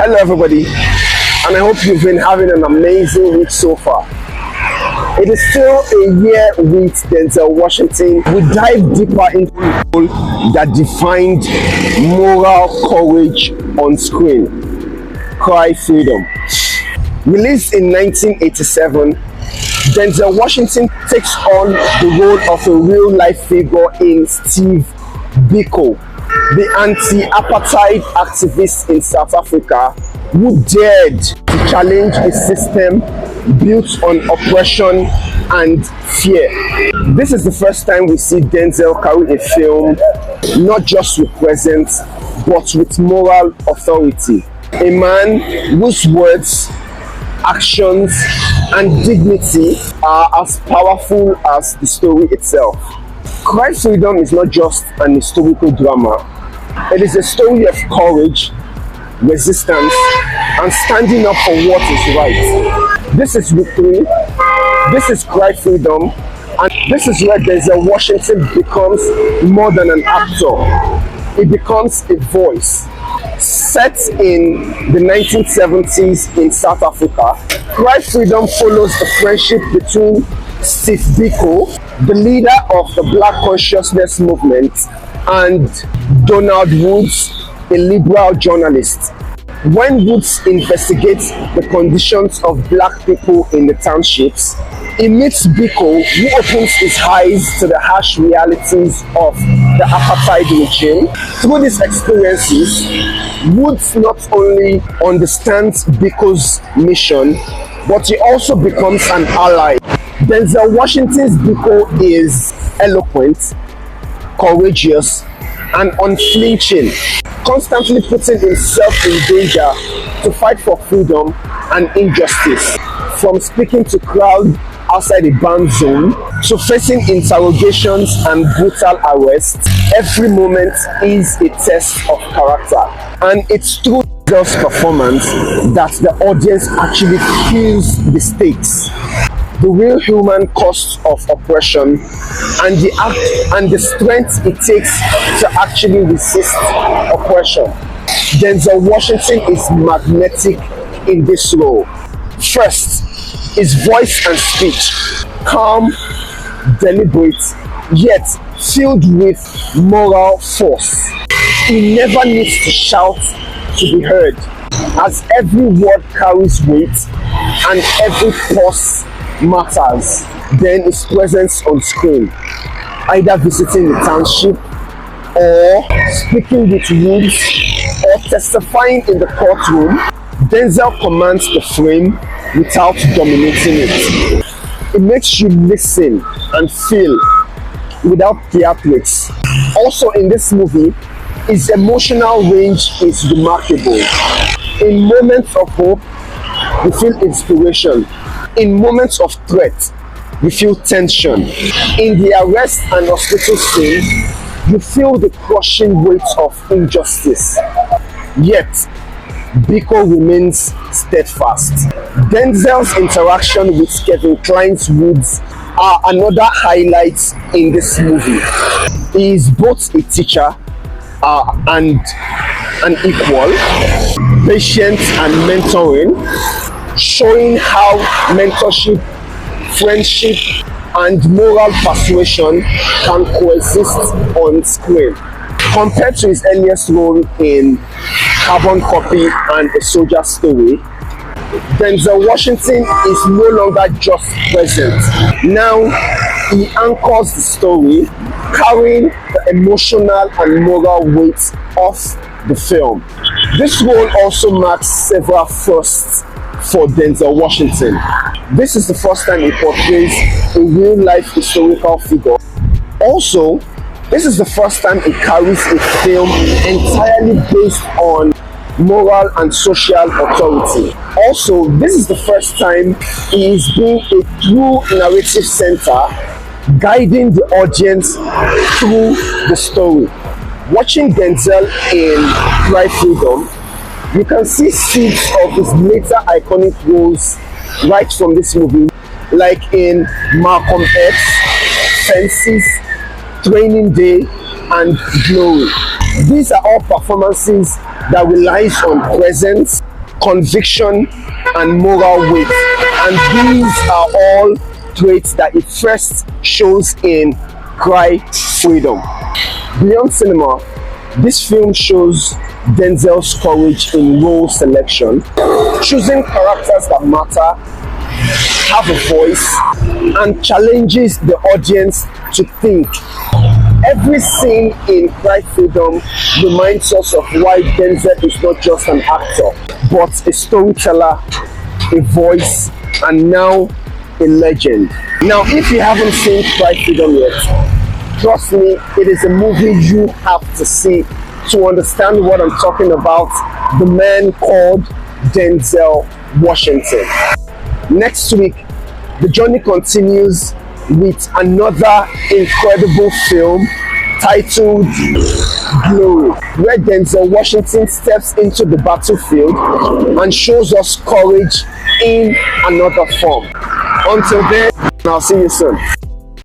Hello everybody, and I hope you've been having an amazing week so far. It is still a year with Denzel Washington. We dive deeper into the role that defined moral courage on screen. Cry Freedom. Released in 1987, Denzel Washington takes on the role of a real-life figure in Steve Biko, the anti-apartheid activist in South Africa who dared to challenge a system built on oppression and fear. This is the first time we see Denzel carry a film not just with presence but with moral authority. A man whose words, actions and dignity are as powerful as the story itself. Cry Freedom is not just an historical drama. It is a story of courage, resistance, and standing up for what is right. This is week 3. This is Cry Freedom, and this is where Denzel Washington becomes more than an actor. He becomes a voice. Set in the 1970s in South Africa, Cry Freedom follows the friendship between Steve Biko, the leader of the Black Consciousness movement, and Donald Woods, a liberal journalist. When Woods investigates the conditions of black people in the townships, he meets Biko, who opens his eyes to the harsh realities of the apartheid regime. Through these experiences, Woods not only understands Biko's mission, but he also becomes an ally. Denzel Washington's Biko is eloquent, courageous, and unflinching, constantly putting himself in danger to fight for freedom and injustice. From speaking to crowds outside a banned zone to facing interrogations and brutal arrests, every moment is a test of character. And it's through Denzel's performance that the audience actually feels the stakes, the real human cost of oppression, and the strength it takes to actually resist oppression. Denzel Washington is magnetic in this role. First, his voice and speech, calm, deliberate, yet filled with moral force. He never needs to shout to be heard, as every word carries weight and every pause matters. Then his presence on screen, either visiting the township or speaking with Woods or testifying in the courtroom, Denzel commands the frame without dominating it. It makes you listen and feel without theatrics. Also in this movie, his emotional range is remarkable. In moments of hope, we feel inspiration. In moments of threat, you feel tension. In the arrest and hospital scene, you feel the crushing weight of injustice. Yet, Biko remains steadfast. Denzel's interaction with Kevin Kline's Woods are another highlight in this movie. He is both a teacher and an equal, patient and mentoring, showing how mentorship, friendship, and moral persuasion can coexist on screen. Compared to his earliest role in Carbon Copy and A Soldier Story, Denzel Washington is no longer just present. Now he anchors the story, carrying the emotional and moral weight of the film. This role also marks several firsts for Denzel Washington. This is the first time he portrays a real-life historical figure. Also, this is the first time he carries a film entirely based on moral and social authority. Also, this is the first time he is being a true narrative center, guiding the audience through the story. Watching Denzel in Cry Freedom, you can see seeds of his later iconic roles right from this movie, like in Malcolm X, Fences, Training Day, and Glory. These are all performances that relies on presence, conviction, and moral weight. And these are all traits that it first shows in Cry Freedom. Beyond cinema, this film shows Denzel's courage in role selection, choosing characters that matter, have a voice, and challenges the audience to think. Every scene in Cry Freedom reminds us of why Denzel is not just an actor, but a storyteller, a voice, and now a legend. Now, if you haven't seen Cry Freedom yet, trust me, it is a movie you have to see to understand what I'm talking about. The man called Denzel Washington. Next week, the journey continues with another incredible film titled Glory, where Denzel Washington steps into the battlefield and shows us courage in another form. Until then, I'll see you soon.